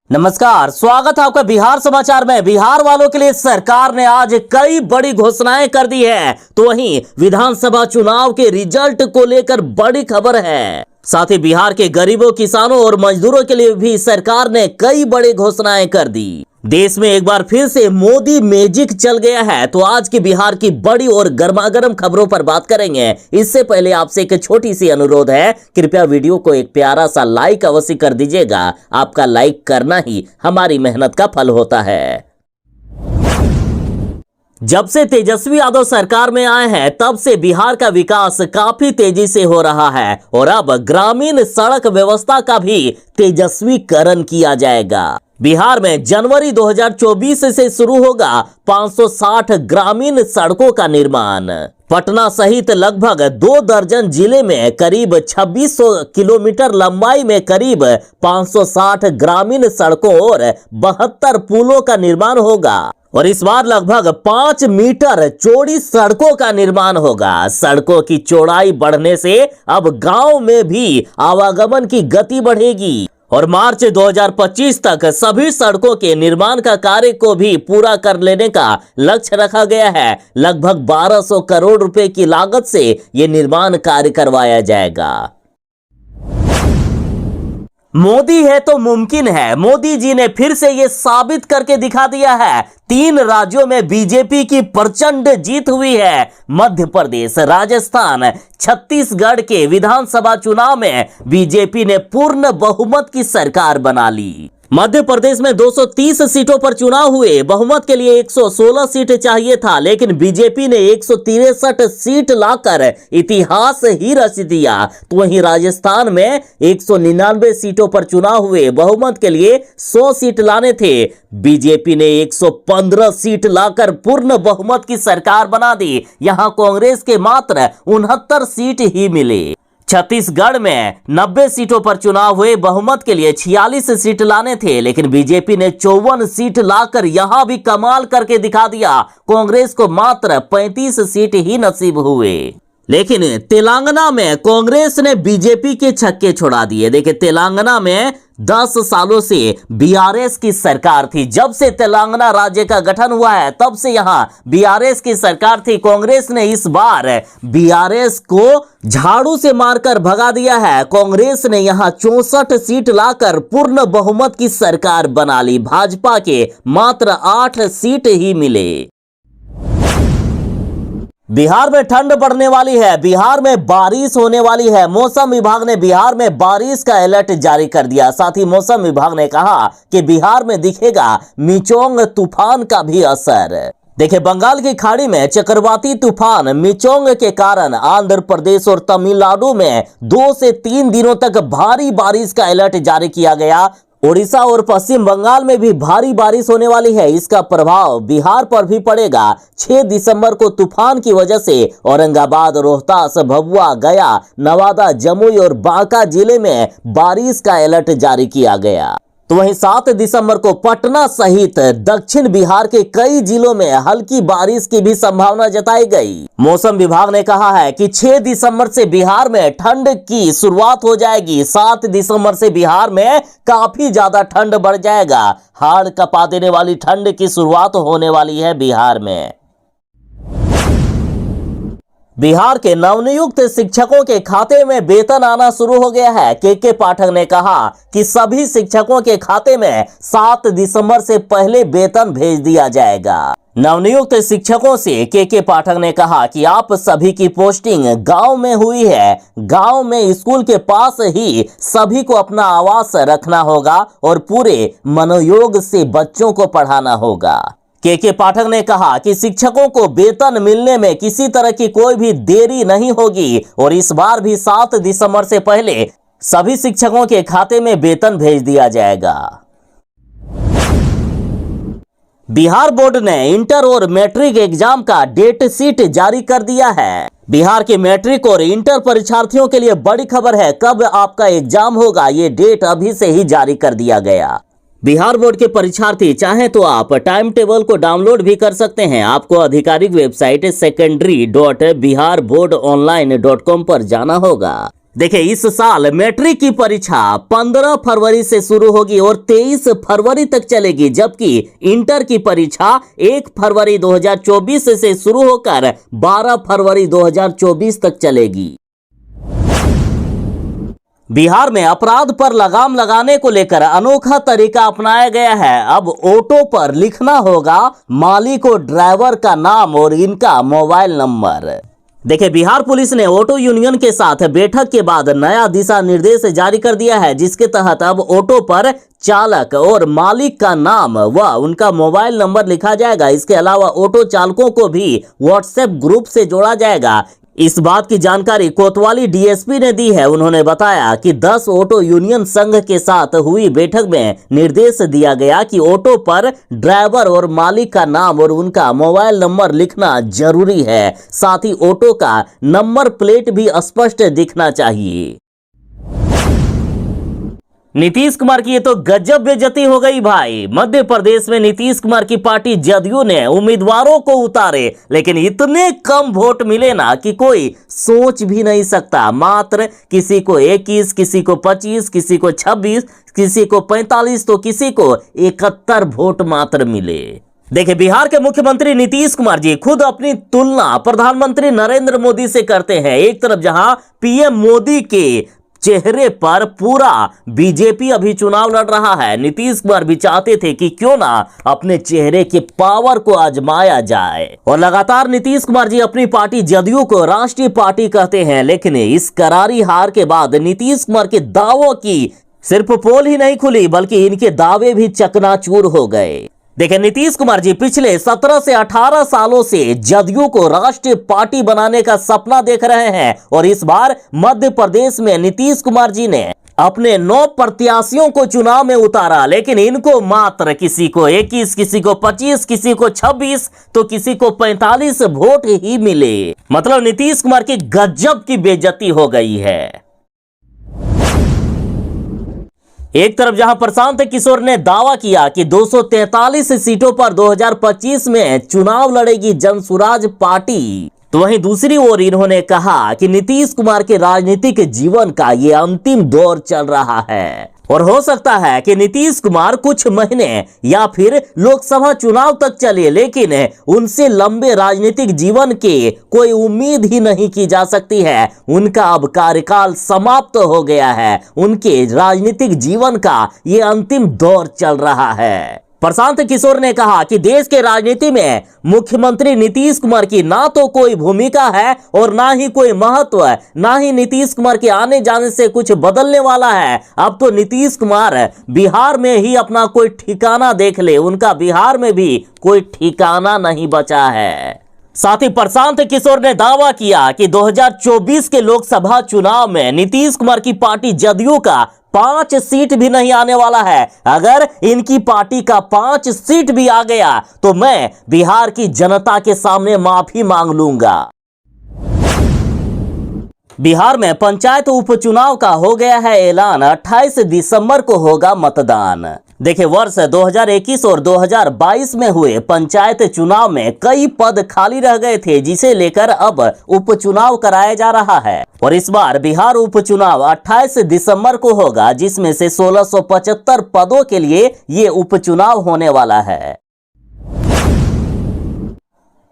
नमस्कार, स्वागत है आपका बिहार समाचार में। बिहार वालों के लिए सरकार ने आज कई बड़ी घोषणाएं कर दी है, तो वहीं विधानसभा चुनाव के रिजल्ट को लेकर बड़ी खबर है। साथ ही बिहार के गरीबों, किसानों और मजदूरों के लिए भी सरकार ने कई बड़ी घोषणाएं कर दी। देश में एक बार फिर से मोदी मैजिक चल गया है, तो आज की बिहार की बड़ी और गर्मागर्म खबरों पर बात करेंगे। इससे पहले आपसे एक छोटी सी अनुरोध है, कृपया वीडियो को एक प्यारा सा लाइक अवश्य कर दीजिएगा। आपका लाइक करना ही हमारी मेहनत का फल होता है। जब से तेजस्वी यादव सरकार में आए हैं, तब से बिहार का विकास काफी तेजी से हो रहा है और अब ग्रामीण सड़क व्यवस्था का भी तेजस्वीकरण किया जाएगा। बिहार में जनवरी 2024 से शुरू होगा 560 ग्रामीण सड़कों का निर्माण। पटना सहित लगभग 2 दर्जन जिले में करीब 2600 किलोमीटर लंबाई में करीब 560 ग्रामीण सड़कों और 72 पुलों का निर्माण होगा और इस बार लगभग 5 मीटर चौड़ी सड़कों का निर्माण होगा। सड़कों की चौड़ाई बढ़ने से अब गांव में भी आवागमन की गति बढ़ेगी और मार्च 2025 तक सभी सड़कों के निर्माण का कार्य को भी पूरा कर लेने का लक्ष्य रखा गया है। लगभग 1200 करोड़ रुपए की लागत से ये निर्माण कार्य करवाया जाएगा। मोदी है तो मुमकिन है। मोदी जी ने फिर से ये साबित करके दिखा दिया है। 3 राज्यों में बीजेपी की प्रचंड जीत हुई है। मध्य प्रदेश, राजस्थान, छत्तीसगढ़ के विधानसभा चुनाव में बीजेपी ने पूर्ण बहुमत की सरकार बना ली। मध्य प्रदेश में 230 सीटों पर चुनाव हुए। बहुमत के लिए 116 सीट चाहिए था, लेकिन बीजेपी ने 163 सीट लाकर इतिहास ही रच दिया। तो वहीं राजस्थान में 199 सीटों पर चुनाव हुए। बहुमत के लिए 100 सीट लाने थे। बीजेपी ने 115 सीट लाकर पूर्ण बहुमत की सरकार बना दी। यहां कांग्रेस के मात्र 69 सीट ही मिले। छत्तीसगढ़ में 90 सीटों पर चुनाव हुए। बहुमत के लिए 46 सीट लाने थे, लेकिन बीजेपी ने 54 सीट लाकर यहां भी कमाल करके दिखा दिया। कांग्रेस को मात्र 35 सीट ही नसीब हुए। लेकिन तेलंगाना में कांग्रेस ने बीजेपी के छक्के छुड़ा दिए। देखिए, तेलंगाना में 10 सालों से बीआरएस की सरकार थी। जब से तेलंगाना राज्य का गठन हुआ है, तब से यहां बीआरएस की सरकार थी। कांग्रेस ने इस बार बीआरएस को झाड़ू से मारकर भगा दिया है। कांग्रेस ने यहां 64 सीट लाकर पूर्ण बहुमत की सरकार बना ली। भाजपा के मात्र 8 सीट ही मिले। बिहार में ठंड बढ़ने वाली है। बिहार में बारिश होने वाली है। मौसम विभाग ने बिहार में बारिश का अलर्ट जारी कर दिया। साथ ही मौसम विभाग ने कहा कि बिहार में दिखेगा मिचोंग तूफान का भी असर। देखिए, बंगाल की खाड़ी में चक्रवाती तूफान मिचोंग के कारण आंध्र प्रदेश और तमिलनाडु में 2 से 3 दिनों तक भारी बारिश का अलर्ट जारी किया गया। ओडिशा और पश्चिम बंगाल में भी भारी बारिश होने वाली है। इसका प्रभाव बिहार पर भी पड़ेगा। 6 दिसंबर को तूफान की वजह से औरंगाबाद, रोहतास, भभुआ, गया, नवादा, जमुई और बांका जिले में बारिश का अलर्ट जारी किया गया। तो वहीं 7 दिसंबर को पटना सहित दक्षिण बिहार के कई जिलों में हल्की बारिश की भी संभावना जताई गई। मौसम विभाग ने कहा है कि 6 दिसंबर से बिहार में ठंड की शुरुआत हो जाएगी। 7 दिसंबर से बिहार में काफी ज्यादा ठंड बढ़ जाएगा। हाड़ कपा देने वाली ठंड की शुरुआत होने वाली है बिहार में। बिहार के नवनियुक्त शिक्षकों के खाते में वेतन आना शुरू हो गया है। के पाठक ने कहा कि सभी शिक्षकों के खाते में 7 दिसंबर से पहले वेतन भेज दिया जाएगा। नवनियुक्त शिक्षकों से के पाठक ने कहा कि आप सभी की पोस्टिंग गांव में हुई है। गांव में स्कूल के पास ही सभी को अपना आवास रखना होगा और पूरे मनोयोग से बच्चों को पढ़ाना होगा। के पाठक ने कहा कि शिक्षकों को वेतन मिलने में किसी तरह की कोई भी देरी नहीं होगी और इस बार भी 7 दिसंबर से पहले सभी शिक्षकों के खाते में वेतन भेज दिया जाएगा। बिहार बोर्ड ने इंटर और मैट्रिक एग्जाम का डेट शीट जारी कर दिया है। बिहार के मैट्रिक और इंटर परीक्षार्थियों के लिए बड़ी खबर है। कब आपका एग्जाम होगा, ये डेट अभी से ही जारी कर दिया गया। बिहार बोर्ड के परीक्षार्थी चाहें तो आप टाइम टेबल को डाउनलोड भी कर सकते हैं। आपको आधिकारिक वेबसाइट secondary.biharboardonline.com पर जाना होगा। देखिए, इस साल मैट्रिक की परीक्षा 15 फरवरी से शुरू होगी और 23 फरवरी तक चलेगी, जबकि इंटर की परीक्षा 1 फरवरी 2024 से शुरू होकर 12 फरवरी 2024 तक चलेगी। बिहार में अपराध पर लगाम लगाने को लेकर अनोखा तरीका अपनाया गया है। अब ऑटो पर लिखना होगा मालिक और ड्राइवर का नाम और इनका मोबाइल नंबर। देखिए, बिहार पुलिस ने ऑटो यूनियन के साथ बैठक के बाद नया दिशा निर्देश जारी कर दिया है, जिसके तहत अब ऑटो पर चालक और मालिक का नाम व उनका मोबाइल नंबर लिखा जाएगा। इसके अलावा ऑटो चालकों को भी व्हाट्सएप ग्रुप से जोड़ा जाएगा। इस बात की जानकारी कोतवाली डीएसपी ने दी है। उन्होंने बताया कि 10 ऑटो यूनियन संघ के साथ हुई बैठक में निर्देश दिया गया कि ऑटो पर ड्राइवर और मालिक का नाम और उनका मोबाइल नंबर लिखना जरूरी है। साथ ही ऑटो का नंबर प्लेट भी स्पष्ट दिखना चाहिए। नीतीश कुमार की ये तो गजब बेइज्जती हो गई भाई। मध्य प्रदेश में नीतीश कुमार की पार्टी जदयू ने उम्मीदवारों को उतारे, लेकिन इतने कम वोट मिले ना कि कोई सोच भी नहीं सकता। मात्र किसी को 21, किसी को 25, किसी को 26, किसी को 45 तो किसी को 71 वोट मात्र मिले। देखिए, बिहार के मुख्यमंत्री नीतीश कुमार जी खुद अपनी तुलना प्रधानमंत्री नरेंद्र मोदी से करते हैं। एक तरफ जहां पीएम मोदी के चेहरे पर पूरा बीजेपी अभी चुनाव लड़ रहा है, नीतीश कुमार भी चाहते थे कि क्यों ना अपने चेहरे के पावर को आजमाया जाए। और लगातार नीतीश कुमार जी अपनी पार्टी जदयू को राष्ट्रीय पार्टी कहते हैं, लेकिन इस करारी हार के बाद नीतीश कुमार के दावों की सिर्फ पोल ही नहीं खुली, बल्कि इनके दावे भी चकनाचूर हो गए। देखिए, नीतीश कुमार जी पिछले 17 से 18 सालों से जदयू को राष्ट्रीय पार्टी बनाने का सपना देख रहे हैं और इस बार मध्य प्रदेश में नीतीश कुमार जी ने अपने 9 प्रत्याशियों को चुनाव में उतारा, लेकिन इनको मात्र किसी को 21, किसी को 25, किसी को 26 तो किसी को 45 वोट ही मिले। मतलब नीतीश कुमार की गजब की बेइज्जती हो गई है। एक तरफ जहां प्रशांत किशोर ने दावा किया कि 243 सीटों पर 2025 में चुनाव लड़ेगी जनसुराज पार्टी, तो वहीं दूसरी ओर इन्होंने कहा कि नीतीश कुमार के राजनीतिक जीवन का ये अंतिम दौर चल रहा है और हो सकता है कि नीतीश कुमार कुछ महीने या फिर लोकसभा चुनाव तक चले, लेकिन उनसे लंबे राजनीतिक जीवन के कोई उम्मीद ही नहीं की जा सकती है। उनका अब कार्यकाल समाप्त हो गया है, उनके राजनीतिक जीवन का ये अंतिम दौर चल रहा है। प्रशांत किशोर ने कहा कि देश के राजनीति में मुख्यमंत्री नीतीश कुमार की ना तो कोई भूमिका है और ना ही कोई महत्व, ना ही नीतीश कुमार के आने जाने से कुछ बदलने वाला है। अब तो नीतीश कुमार बिहार में ही अपना कोई ठिकाना देख ले, उनका बिहार में भी कोई ठिकाना नहीं बचा है। साथ ही प्रशांत किशोर ने दावा किया कि 2024 के लोकसभा चुनाव में नीतीश कुमार की पार्टी जदयू का 5 सीट भी नहीं आने वाला है। अगर इनकी पार्टी का 5 सीट भी आ गया तो मैं बिहार की जनता के सामने माफी मांग लूंगा। बिहार में पंचायत उपचुनाव का हो गया है ऐलान, 28 दिसंबर को होगा मतदान। देखिए, वर्ष 2021 और 2022 में हुए पंचायत चुनाव में कई पद खाली रह गए थे, जिसे लेकर अब उपचुनाव कराया जा रहा है और इस बार बिहार उपचुनाव 28 दिसंबर को होगा, जिसमें से 1675 पदों के लिए ये उपचुनाव होने वाला है।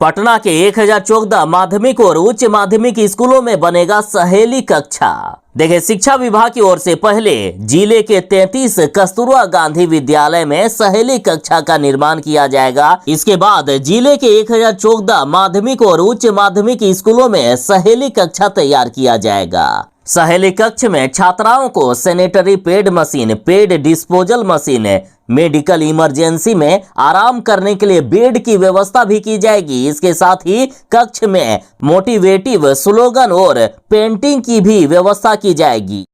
पटना के 1014 माध्यमिक और उच्च माध्यमिक स्कूलों में बनेगा सहेली कक्षा। देखिए, शिक्षा विभाग की ओर से पहले जिले के 33 कस्तूरबा गांधी विद्यालय में सहेली कक्षा का निर्माण किया जाएगा। इसके बाद जिले के 1014 माध्यमिक और उच्च माध्यमिक स्कूलों में सहेली कक्षा तैयार किया जाएगा। सहेली कक्ष में छात्राओं को sanitary pad machine, pad disposal machine, medical emergency में आराम करने के लिए बेड की व्यवस्था भी की जाएगी। इसके साथ ही कक्ष में मोटिवेटिव स्लोगन और पेंटिंग की भी व्यवस्था की जाएगी।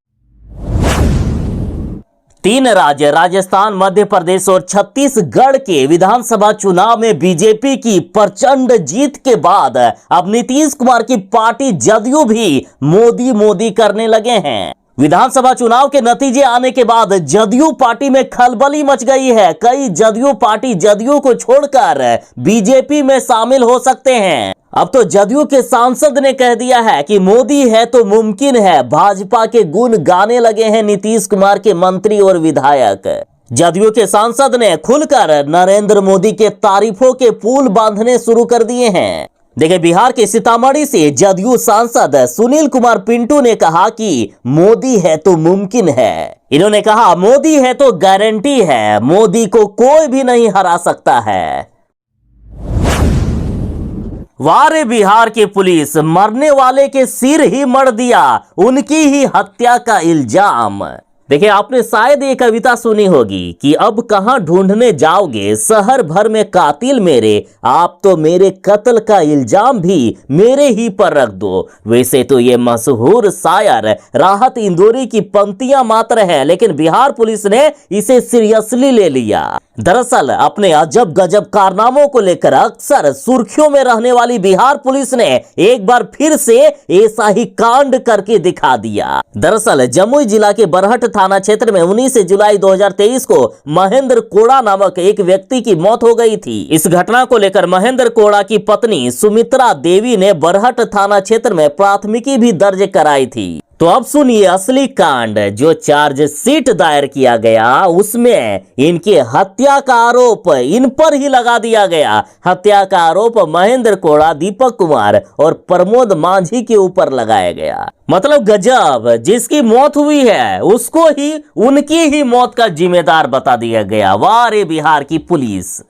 3 राज्य राजस्थान, मध्य प्रदेश और छत्तीसगढ़ के विधानसभा चुनाव में बीजेपी की प्रचंड जीत के बाद अब नीतीश कुमार की पार्टी जदयू भी मोदी मोदी करने लगे हैं। विधानसभा चुनाव के नतीजे आने के बाद जदयू पार्टी में खलबली मच गई है। कई जदयू को छोड़कर बीजेपी में शामिल हो सकते हैं। अब तो जदयू के सांसद ने कह दिया है कि मोदी है तो मुमकिन है। भाजपा के गुण गाने लगे हैं नीतीश कुमार के मंत्री और विधायक। जदयू के सांसद ने खुलकर नरेंद्र मोदी के तारीफों के पुल बांधने शुरू कर दिए हैं। देखिए, बिहार के सीतामढ़ी से जदयू सांसद सुनील कुमार पिंटू ने कहा कि मोदी है तो मुमकिन है। इन्होंने कहा मोदी है तो गारंटी है, मोदी को कोई भी नहीं हरा सकता है। वारे बिहार की पुलिस, मरने वाले के सिर ही मर दिया, उनकी ही हत्या का इल्जाम। देखिए, आपने शायद ये कविता सुनी होगी कि अब कहां ढूंढने जाओगे, शहर भर में कातिल मेरे, आप तो मेरे कत्ल का इल्जाम भी मेरे ही पर रख दो। वैसे तो ये मशहूर शायर राहत इंदौरी की पंक्तियां मात्र है, लेकिन बिहार पुलिस ने इसे सीरियसली ले लिया। दरअसल अपने अजब गजब कारनामों को लेकर अक्सर सुर्खियों में रहने वाली बिहार पुलिस ने एक बार फिर से ऐसा ही कांड करके दिखा दिया। दरअसल जमुई जिला के बरहट थाना क्षेत्र में 19 जुलाई 2023 को महेंद्र कोड़ा नामक एक व्यक्ति की मौत हो गई थी। इस घटना को लेकर महेंद्र कोड़ा की पत्नी सुमित्रा देवी ने बरहट थाना क्षेत्र में प्राथमिकी भी दर्ज कराई थी। तो अब सुनिए असली कांड। जो चार्जशीट दायर किया गया उसमें इनके हत्या का आरोप इन पर ही लगा दिया गया। हत्या का आरोप महेंद्र कोड़ा, दीपक कुमार और प्रमोद मांझी के ऊपर लगाया गया। मतलब गजब, जिसकी मौत हुई है उसको ही उनकी ही मौत का जिम्मेदार बता दिया गया। वाह रे बिहार की पुलिस।